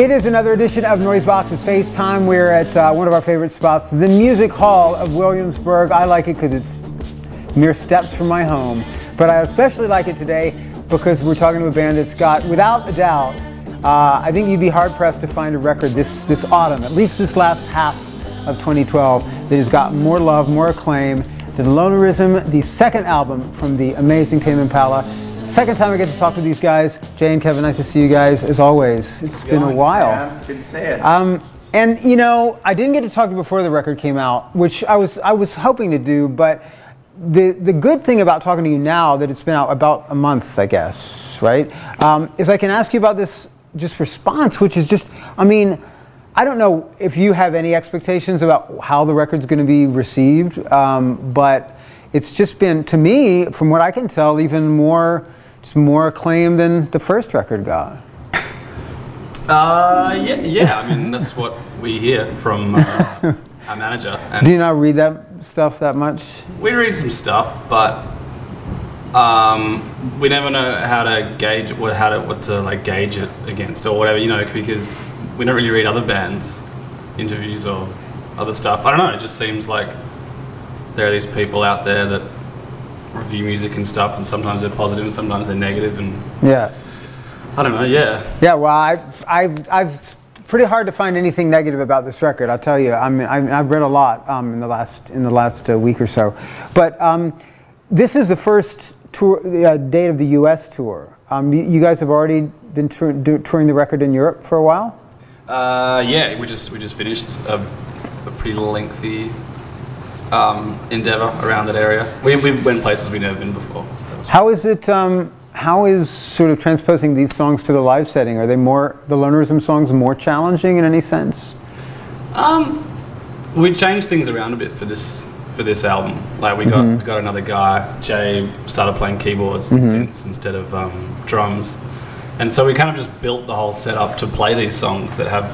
It is another edition of Noisebox's FaceTime. We're at one of our favorite spots, the Music Hall of Williamsburg. I like it because it's mere steps from my home. But I especially like it today because we're talking to a band that's got, without a doubt, I think you'd be hard-pressed to find a record this autumn, at least this last half of 2012, that has got more love, more acclaim than Lonerism, the second album from the amazing Tame Impala. Second time I get to talk to these guys. Jay and Kevin, nice to see you guys, as always. It's been a while. Yeah, good to see it. And you know, I didn't get to talk to you before the record came out, which I was hoping to do, but the good thing about talking to you now, that it's been out about a month, I guess, right, is I can ask you about this just response, which is just, I mean, I don't know if you have any expectations about how the record's going to be received, but it's just been, to me, from what I can tell, even more acclaim than the first record got. Yeah. I mean, that's what we hear from our manager. And do you not read that stuff that much? we read some stuff, but we never know how to gauge what to like gauge it against or whatever, you know, because we don't really read other bands' interviews or other stuff. I don't know. It just seems like there are these people out there that review music and stuff, and sometimes they're positive and sometimes they're negative, and Yeah. I don't know. Yeah. Yeah. Well, I've pretty hard to find anything negative about this record. I'll tell you. I mean, I've read a lot in the last week or so, but this is the first tour date of the U.S. tour. You guys have already been touring the record in Europe for a while. Yeah, we just finished a pretty lengthy endeavor around that area. We went places we've never been before. So that was How is it? How is sort of transposing these songs to the live setting? Are they the Lonerism songs more challenging in any sense? We changed things around a bit for this album. Like we got another guy. Jay started playing keyboards and synths instead of drums, and so we kind of just built the whole setup to play these songs that have,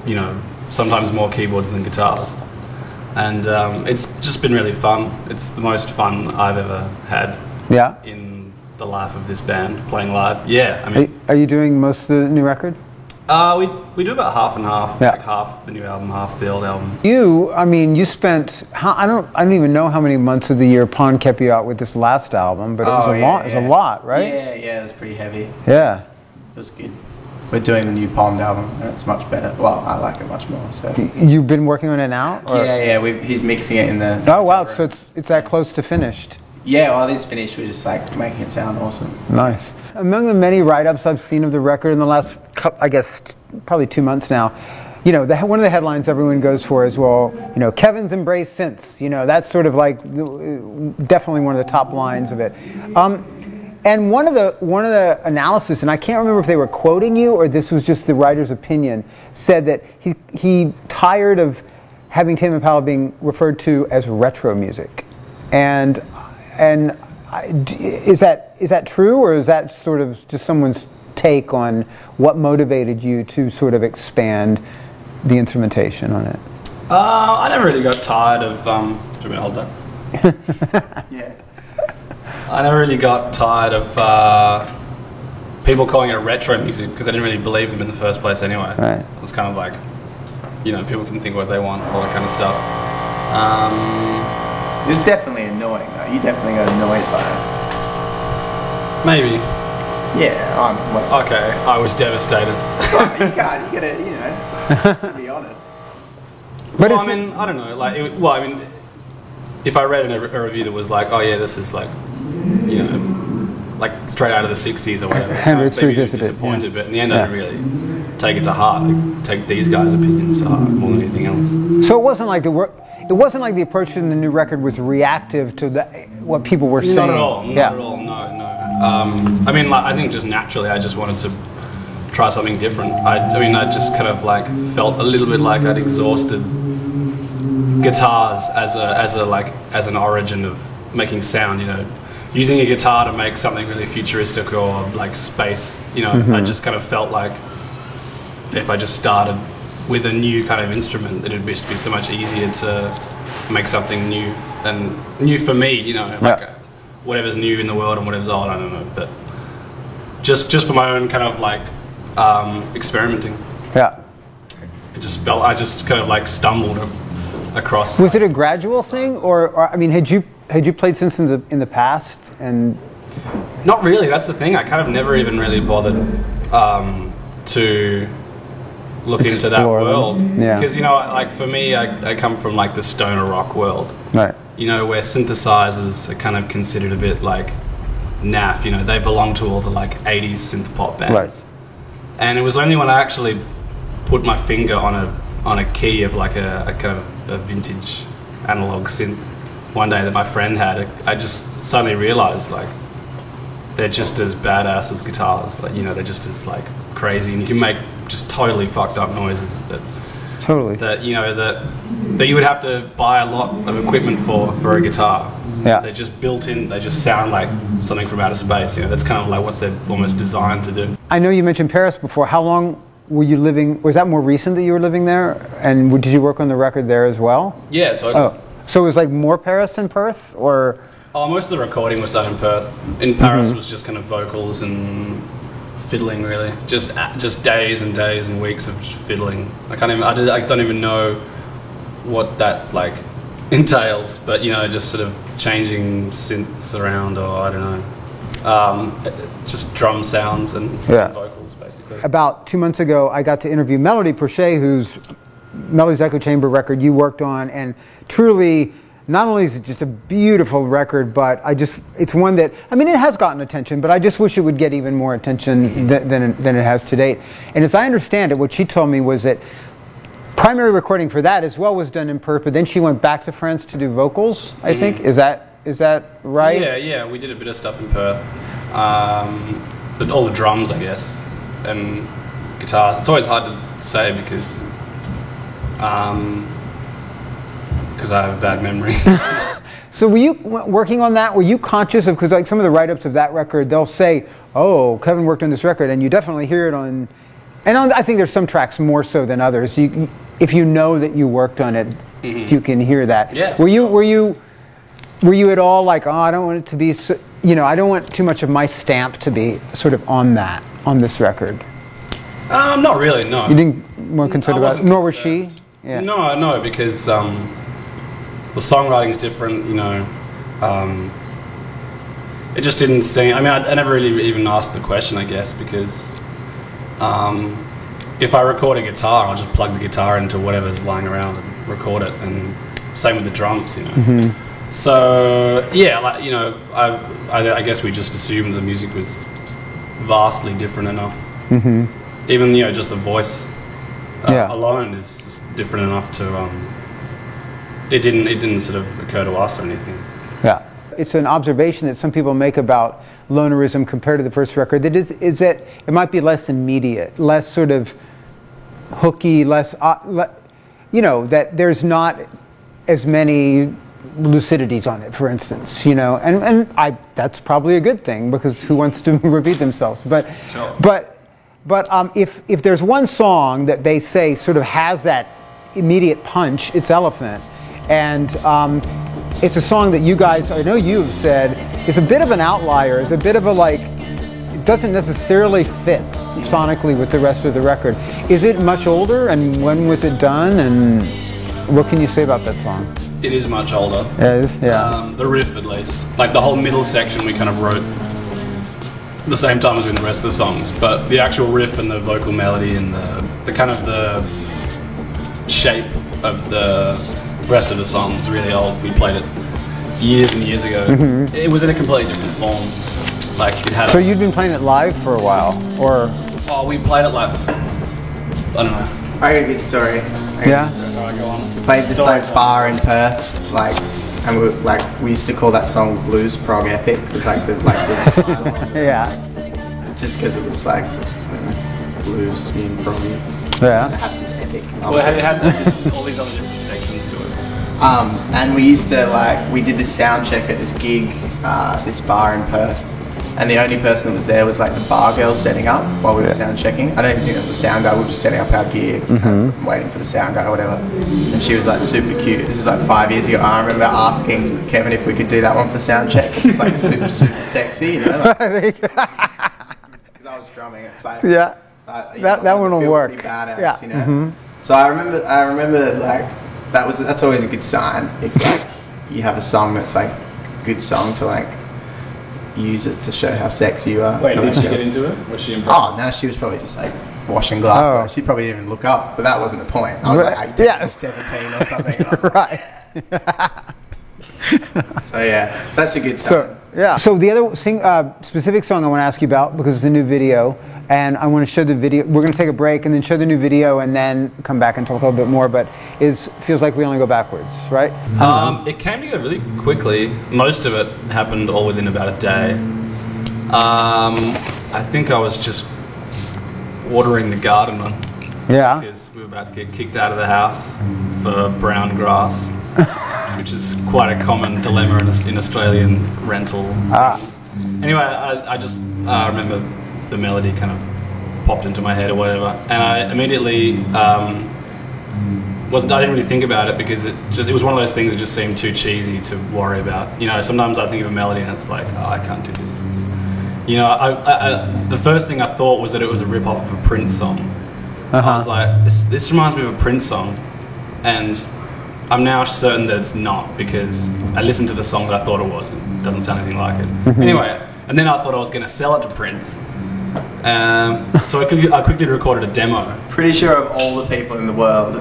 you know, sometimes more keyboards than guitars. And it's just been really fun. It's the most fun I've ever had. Yeah. In the life of this band, playing live. Yeah, I mean, Are you doing most of the new record? we do about half and half. Yeah. Like half the new album, half the old album. You spent, I don't even know how many months of the year Pond kept you out with this last album, but it was a lot, right? Yeah, it was pretty heavy. Yeah. It was good. We're doing the new Pond album, and it's much better. Well, I like it much more. So You've been working on it now? Or? yeah, he's mixing it in the. Oh wow! room. So it's that close to finished. Yeah, well, it is finished. We're just like making it sound awesome. Nice. Among the many write-ups I've seen of the record in the last, I guess, probably 2 months now, you know, one of the headlines everyone goes for is, well, you know, Kevin's embraced synths. You know, that's sort of like definitely one of the top lines of it. And one of the analysis, and I can't remember if they were quoting you or this was just the writer's opinion, said that he tired of having Tame Impala being referred to as retro music, and is that true, or is that sort of just someone's take on what motivated you to sort of expand the instrumentation on it? I never really got tired of. Do you want me to hold that? Yeah. I never really got tired of people calling it retro music because I didn't really believe them in the first place anyway. Right. It was kind of like, you know, people can think what they want, all that kind of stuff. It was definitely annoying though. You definitely got annoyed by Maybe. it. Yeah, I mean, whatever. Okay, I was devastated. You gotta, you know, be honest. But Well, I mean, I don't know. Like, I mean, if I read a review that was like, "Oh yeah, this is like, you know, like straight out of the '60s or whatever," Hendrix I'd be Revisited, disappointed. yeah. But in the end, I didn't really take it to heart. Like, take these guys' opinions to heart more than anything else. So it wasn't like the approach to the new record was reactive to what people were saying. Not at all. Not Yeah. at all. No. I mean, like, I think just naturally, I just wanted to try something different. I mean, I just kind of like felt a little bit like I'd exhausted guitars as an origin of making sound. You know, using a guitar to make something really futuristic or like space. You know, I just kind of felt like if I just started with a new kind of instrument, it would just be so much easier to make something new and new for me. You know, like whatever's new in the world and whatever's old, I don't know, but just for my own kind of like experimenting. Yeah. I just kind of like stumbled across. Was it a gradual thing, or I mean, had you played Synths in the past? And not really. That's the thing. I kind of never even really bothered to look into that world. Yeah. Because like for me, I come from like the stoner rock world. Right. Where synthesizers are kind of considered a bit like naff. They belong to all the like 80s synth pop bands. Right. And it was only when I actually put my finger on a key of like a kind of a vintage analog synth one day that my friend had, I just suddenly realized like they're just as badass as guitars. Like they're just as like crazy, and you can make just totally fucked up noises that you would have to buy a lot of equipment for a guitar. Yeah. They're just built in. They just sound like something from outer space. That's kind of like what they're almost designed to do. I know you mentioned Paris before. How long were you living? Was that more recent that you were living there? And did you work on the record there as well? Yeah, totally. Oh, so it was like more Paris than Perth, or? Oh, most of the recording was done in Perth. In Paris, it was just kind of vocals and fiddling, really. Just days and days and weeks of just fiddling. I don't even know what that like entails, but just sort of changing synths around, or I don't know, just drum sounds and vocals, basically. About 2 months ago, I got to interview Melody Porcher, whose Melody's Echo Chamber record you worked on, and truly, not only is it just a beautiful record, but it's one that, I mean, it has gotten attention, but I just wish it would get even more attention than it has to date. And as I understand it, what she told me was that primary recording for that as well was done in Perth, but then she went back to France to do vocals, I think. Is that right? Yeah, we did a bit of stuff in Perth. But all the drums, I guess, and guitars. It's always hard to say because I have a bad memory. So were you working on that? Were you conscious of, because like some of the write-ups of that record, they'll say, oh, Kevin worked on this record, and you definitely hear it on, I think there's some tracks more so than others. If you know that you worked on it, you can hear that. Yeah. Were you at all like, oh, I don't want it to be, I don't want too much of my stamp to be sort of on this record? Not really, no. You didn't want to consider about it, nor was she? Yeah. No, because the songwriting's different, it just didn't seem, I mean, I never really even asked the question, I guess, because if I record a guitar, I'll just plug the guitar into whatever's lying around and record it, and same with the drums, So, yeah, like, I guess we just assumed the music was vastly different enough. Even, just the voice alone is just different enough to, it didn't sort of occur to us or anything. Yeah. It's an observation that some people make about Lonerism compared to the first record, that is that it might be less immediate, less sort of hooky, less, that there's not as many lucidities on it, for instance, and that's probably a good thing, because who wants to repeat themselves? But, sure. But if there's one song that they say sort of has that immediate punch, it's Elephant. And it's a song that you guys, I know you've said, is a bit of an outlier, is a bit of a it doesn't necessarily fit sonically with the rest of the record. Is it much older, and when was it done, and what can you say about that song? It is much older. It is, yeah. The riff, at least. Like the whole middle section we kind of wrote the same time as doing the rest of the songs, but the actual riff and the vocal melody and the kind of the shape of the rest of the song is really old. We played it years and years ago. It was in a completely different form. Like it had. So you'd been playing it live for a while, or? Oh, we played it live. I don't know. I got a good story. Yeah. Alright, go on. Played this bar in Perth, and we used to call that song Blues Prog Epic. It was the yeah. Just because it was blues and prog. Yeah. It had this epic. Well, it had all these other different sections to it. And we used to we did this sound check at this gig, this bar in Perth, and the only person that was there was the bar girl setting up while we were sound checking. I don't even think it was a sound guy. We were just setting up our gear, waiting for the sound guy or whatever. And she was super cute. This is 5 years ago. I remember asking Kevin if we could do that one for sound check. It's super sexy, Because I was drumming. It's that one will feel work. pretty badass, Yeah. you know. So I remember like that's always a good sign if like you have a song that's like a good song to like use it to show how sexy you are. Wait, did she get into it? Was she impressed? Oh no, she was probably just like washing glass. Oh. She probably didn't even look up, but that wasn't the point. I was like 18 Yeah. or 17 or something. And I was like, Right. so yeah, that's a good sign. So, yeah. So the other specific song I want to ask you about, because it's a new video, and I want to show the video. We're going to take a break and then show the new video, and then come back and talk a little bit more. But feels like we only go backwards, right? It came together really quickly. Most of it happened all within about a day. I think I was just watering the garden Yeah. because we were about to get kicked out of the house for brown grass, which is quite a common dilemma in Australian rental. Things. Anyway, I just remember the melody kind of popped into my head or whatever, and I immediately I didn't really think about it because it was one of those things that just seemed too cheesy to worry about. You know, sometimes I think of a melody and it's like, oh, I can't do this. You know, the first thing I thought was that it was a rip-off of a Prince song. I was like, this reminds me of a Prince song, and I'm now certain that it's not because I listened to the song that I thought it was, and it doesn't sound anything like it. Anyway, and then I thought I was going to sell it to Prince. So I quickly recorded a demo. Pretty sure of all the people in the world,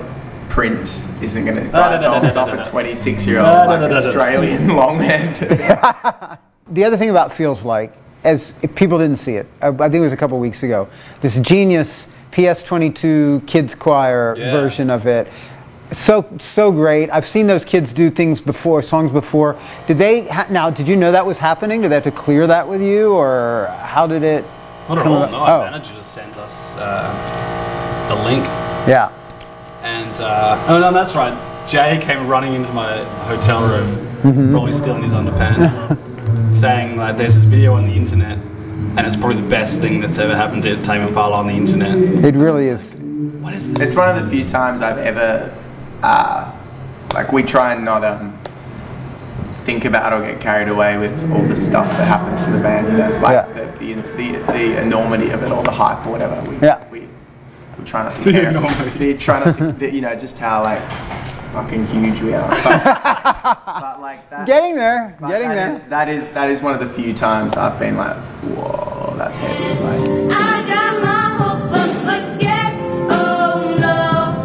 Prince isn't going to buy songs off a 26-year-old Australian longman. The other thing about Feels Like, as if people didn't see it, I think it was a couple weeks ago, this genius PS22 kids choir version of it. So great. I've seen those kids do things before, songs before. Did they now? Did you know that was happening? Did they have to clear that with you, or how did it? Not at all. No, our manager just sent us the link. Yeah. And oh no, that's right. Jay came running into my hotel room, probably still in his underpants, saying like, "There's this video on the internet, and it's probably the best thing that's ever happened to Tame Impala on the internet." It really is. What is this? It's one of the few times I've ever, like, we try and not think about or get carried away with all the stuff that happens to the band, you know, like the enormity of it or the hype or whatever. We try not to care. We try not to, you know, just how like fucking huge we are. But like that. Getting there. That is one of the few times I've been like, whoa, that's heavy. Like, I got my hopes up again. Oh no,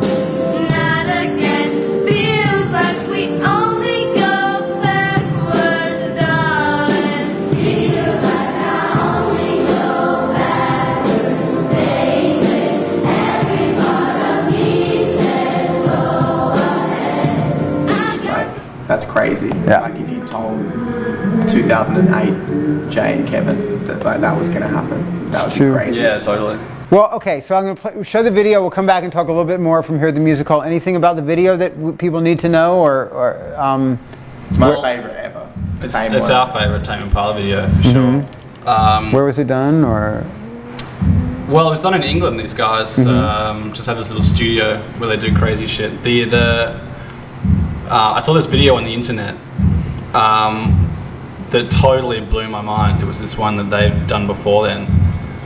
not again. Feels like we only go backwards, darling. Feels like I only go backwards, baby. Every part of me says go ahead. that's crazy. Yeah. Like if you told 2008 Jay and Kevin that like that was going to happen, that would be crazy. Yeah, totally. Well, okay, so I'm going to show the video. We'll come back and talk a little bit more from here at the music hall. Anything about the video that people need to know, or It's my favourite ever. It's our favourite Tame Impala video for sure. where was it done, or? Well, it was done in England. These guys just have this little studio where they do crazy shit. I saw this video on the internet that totally blew my mind. It was this one that they've done before then,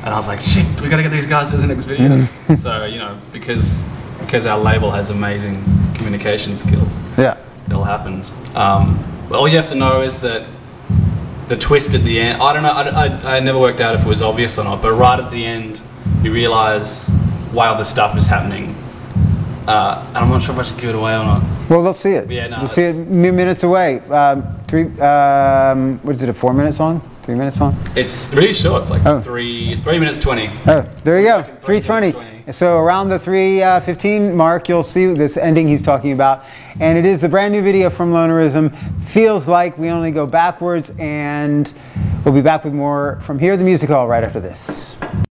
and I was like, shit, we got to get these guys to the next video. So you know, because our label has amazing communication skills, Yeah. it all happened. But all you have to know is that the twist at the end, I don't know, I never worked out if it was obvious or not, but right at the end, you realise why all this stuff is happening. And I'm not sure if I should give it away or not. Well, they'll see it. Yeah, no, They'll see it minutes away. What is it, a 4-minute song? 3-minute song? It's really short, it's like Oh. 3 minutes 20. Oh, there you go, 3 3:20. minutes So around the 3:15 mark, you'll see this ending he's talking about. And it is the brand new video from Lonerism. Feels like we only go backwards, and we'll be back with more from here at the Music Hall right after this.